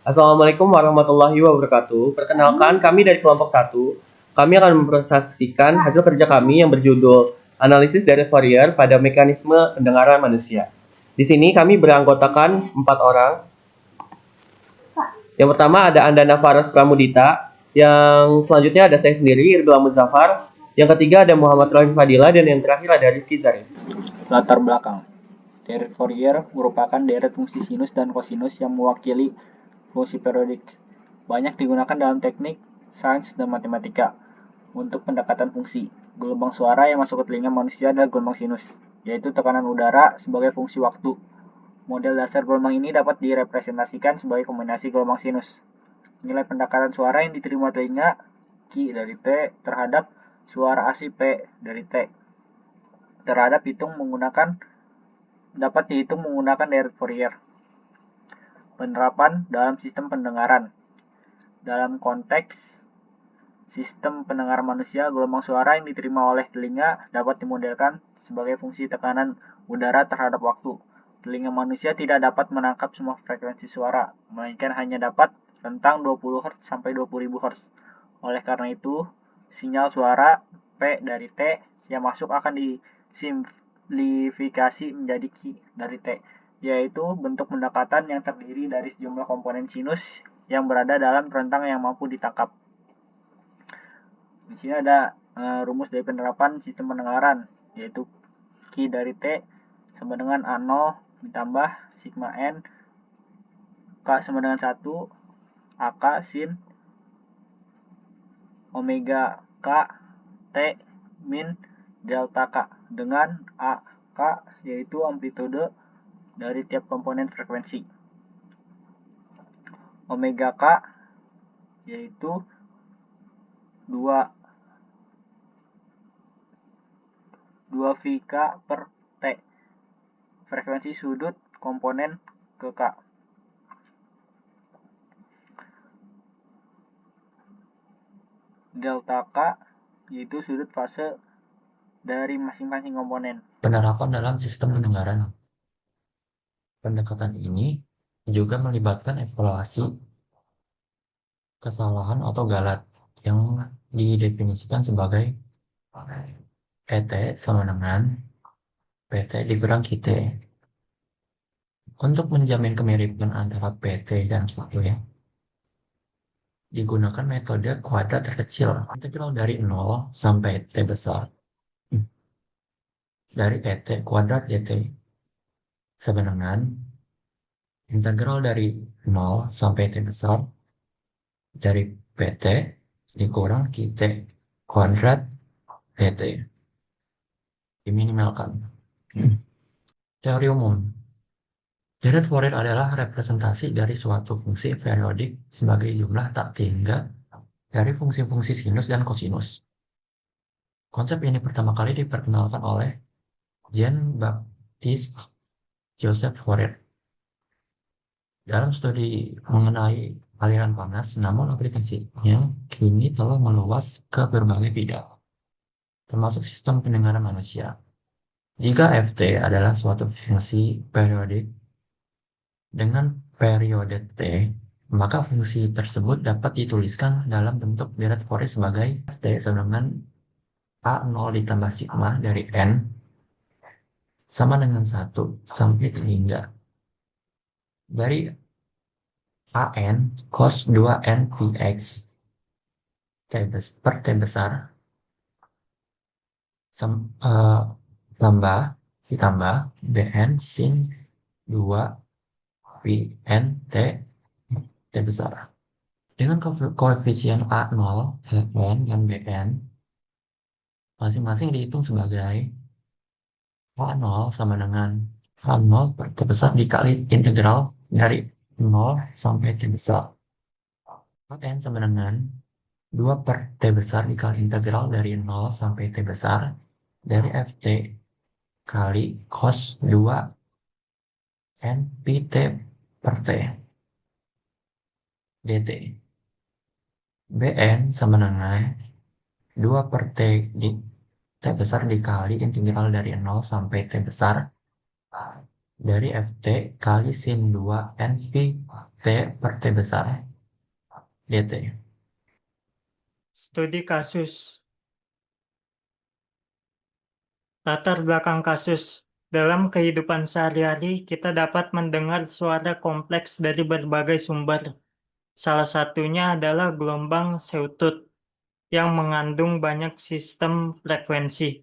Assalamualaikum warahmatullahi wabarakatuh. Perkenalkan, kami dari kelompok satu. Kami akan mempresentasikan hasil kerja kami yang berjudul Analisis Direct Fourier pada Mekanisme Pendengaran Manusia. Di sini kami beranggotakan 4 orang. Yang pertama ada Andana Faras Pramudita. Yang selanjutnya ada saya sendiri, Irdul Muzaffar. Yang ketiga ada Muhammad Rahim Fadila. Dan yang terakhir ada Rifki Zarif. Latar belakang. Deret Fourier merupakan deret fungsi sinus dan kosinus yang mewakili fungsi periodik. Banyak digunakan dalam teknik, sains, dan matematika untuk pendekatan fungsi. Gelombang suara yang masuk ke telinga manusia adalah gelombang sinus, yaitu tekanan udara sebagai fungsi waktu. Model dasar gelombang ini dapat direpresentasikan sebagai kombinasi gelombang sinus. Nilai pendekatan suara yang diterima telinga Q dari T terhadap suara AC P dari T terhadap dapat dihitung menggunakan deret Fourier. Penerapan dalam sistem pendengaran. Dalam konteks sistem pendengaran manusia, gelombang suara yang diterima oleh telinga dapat dimodelkan sebagai fungsi tekanan udara terhadap waktu. Telinga manusia tidak dapat menangkap semua frekuensi suara, melainkan hanya dapat rentang 20 Hz sampai 20.000 Hz. Oleh karena itu, sinyal suara P dari T yang masuk akan disimplifikasi menjadi Q dari T, yaitu bentuk pendekatan yang terdiri dari sejumlah komponen sinus yang berada dalam rentang yang mampu ditangkap. Di sini ada rumus dari penerapan sistem pendengaran, yaitu Q dari T sama dengan A0 ditambah sigma N K sama dengan 1 AK sin omega K T min delta K, dengan AK yaitu amplitude dari tiap komponen frekuensi. Omega K yaitu 2 VK per T, frekuensi sudut komponen ke K. Delta K yaitu sudut fase dari masing-masing komponen. Penerapan dalam sistem pendengaran. Pendekatan ini juga melibatkan evaluasi kesalahan atau galat yang didefinisikan sebagai ET sama dengan PT dikurang QT. Untuk menjamin kemiripan antara PT dan QT, digunakan metode kuadrat terkecil, integral dari 0 sampai T besar dari ET kuadrat DT sama dengan integral dari 0 sampai T besar dari PT dikurang QT kuadrat DT. Diminimalkan. Teori umum. Deret Fourier adalah representasi dari suatu fungsi periodik sebagai jumlah tak tunggal dari fungsi-fungsi sinus dan kosinus. Konsep ini pertama kali diperkenalkan oleh Jean-Baptiste Joseph Fourier dalam studi mengenai aliran panas, namun aplikasinya kini telah meluas ke berbagai bidang, termasuk sistem pendengaran manusia. Jika Ft adalah suatu fungsi periodik dengan periode T, maka fungsi tersebut dapat dituliskan dalam bentuk deret Fourier sebagai Ft sama dengan A0 ditambah sigma dari N sama dengan 1 sampai hingga dari AN cos 2N Px per T besar ditambah Bn sin 2 Pn T besar. Dengan koefisien A0, Ln, dan Bn masing-masing dihitung sebagai A0 sama dengan A0 per T besar dikali integral dari 0 sampai T besar. An sama dengan 2 per T besar dikali integral dari 0 sampai T besar dari Ft kali cos 2 N Pt per T dt. Bn sama dengan 2 per T di T besar dikali integral dari 0 sampai T besar dari Ft kali sin 2 NP T per T besar dt. Studi kasus. Latar belakang kasus. Dalam kehidupan sehari-hari, kita dapat mendengar suara kompleks dari berbagai sumber. Salah satunya adalah gelombang Seutut yang mengandung banyak sistem frekuensi.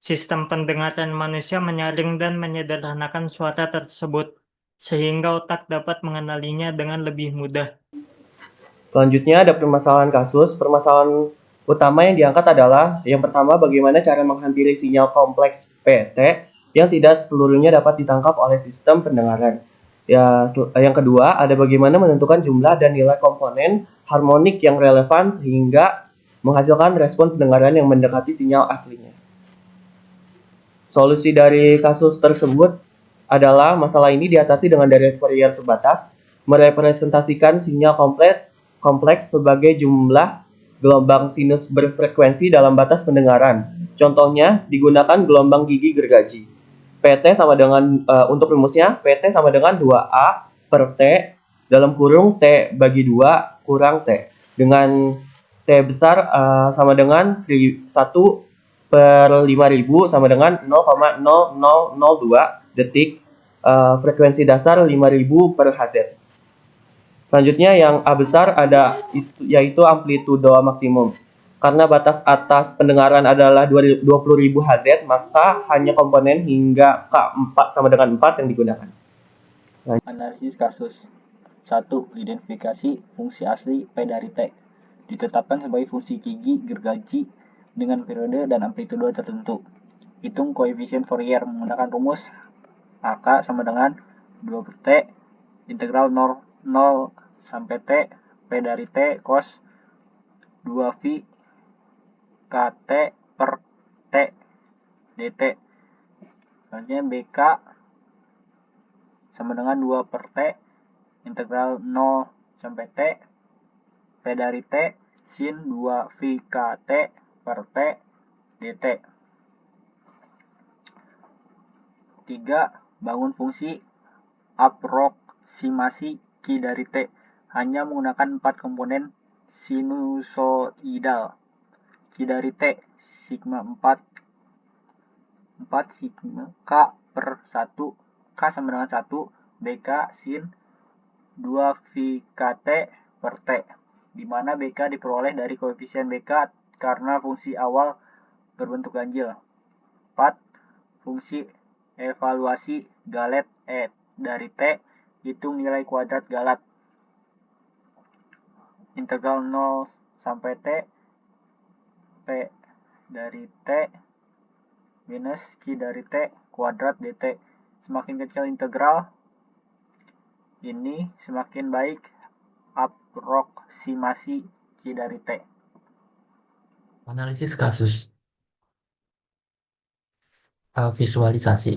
Sistem pendengaran manusia menyaring dan menyederhanakan suara tersebut, sehingga otak dapat mengenalinya dengan lebih mudah. Selanjutnya ada permasalahan kasus. Permasalahan utama yang diangkat adalah yang pertama, bagaimana cara menghampiri sinyal kompleks PT yang tidak seluruhnya dapat ditangkap oleh sistem pendengaran. Yang kedua, ada bagaimana menentukan jumlah dan nilai komponen harmonik yang relevan sehingga menghasilkan respon pendengaran yang mendekati sinyal aslinya. Solusi dari kasus tersebut adalah masalah ini diatasi dengan direct Fourier terbatas, merepresentasikan sinyal kompleks sebagai jumlah gelombang sinus berfrekuensi dalam batas pendengaran. Contohnya, digunakan gelombang gigi gergaji. PT sama dengan, untuk rumusnya, PT sama dengan 2A per T dalam kurung T bagi 2 kurang T. Dengan T besar sama dengan 1 per 5000 sama dengan 0,0002 detik, frekuensi dasar 5000 per Hz. Selanjutnya yang A besar yaitu amplitudo maksimum. Karena batas atas pendengaran adalah 20.000 Hz, maka hanya komponen hingga K4 sama dengan 4 yang digunakan. Analisis kasus. 1. Identifikasi fungsi asli P dari T. Ditetapkan sebagai fungsi gigi gergaji dengan periode dan amplitudo tertentu. Hitung koefisien Fourier menggunakan rumus AK sama dengan 2 per T integral 0 sampai T P dari T cos 2 V KT per T dt. Selanjutnya BK sama dengan 2 per T integral 0 sampai T P dari T sin 2 V KT per T dt. 3. Bangun fungsi aproksimasi Q dari T hanya menggunakan 4 komponen sinusoidal. Q dari T sigma 4 sigma K per 1 K sama dengan 1 BK sin 2 V KT per T, di mana BK diperoleh dari koefisien BK karena fungsi awal berbentuk ganjil. 4. Fungsi evaluasi galet E dari T, hitung nilai kuadrat galat integral 0 sampai T P dari T minus Q dari T kuadrat dt. Semakin kecil integral ini, semakin baik aproksimasi Q dari T. Analisis kasus. Visualisasi.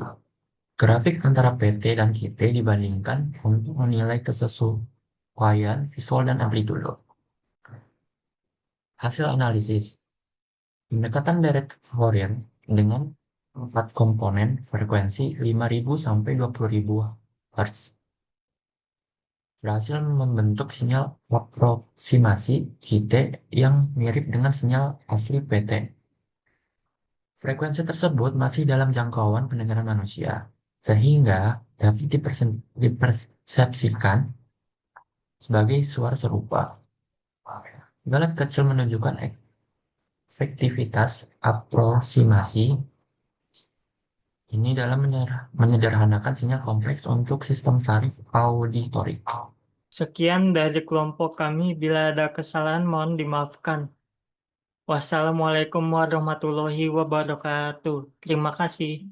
Grafik antara PT dan QT dibandingkan untuk menilai kesesuaian visual dan amplitudo. Hasil analisis. Pendekatan direct Fourier dengan 4 komponen frekuensi 5000 sampai 20.000 Hz berhasil membentuk sinyal aproksimasi QT yang mirip dengan sinyal asli PT. Frekuensi tersebut masih dalam jangkauan pendengaran manusia, sehingga dapat dipersepsikan sebagai suara serupa. Galet kecil menunjukkan efektivitas aproksimasi ini dalam menyederhanakan sinyal kompleks untuk sistem saraf auditorik. Sekian dari kelompok kami. Bila ada kesalahan, mohon dimaafkan. Wassalamualaikum warahmatullahi wabarakatuh. Terima kasih.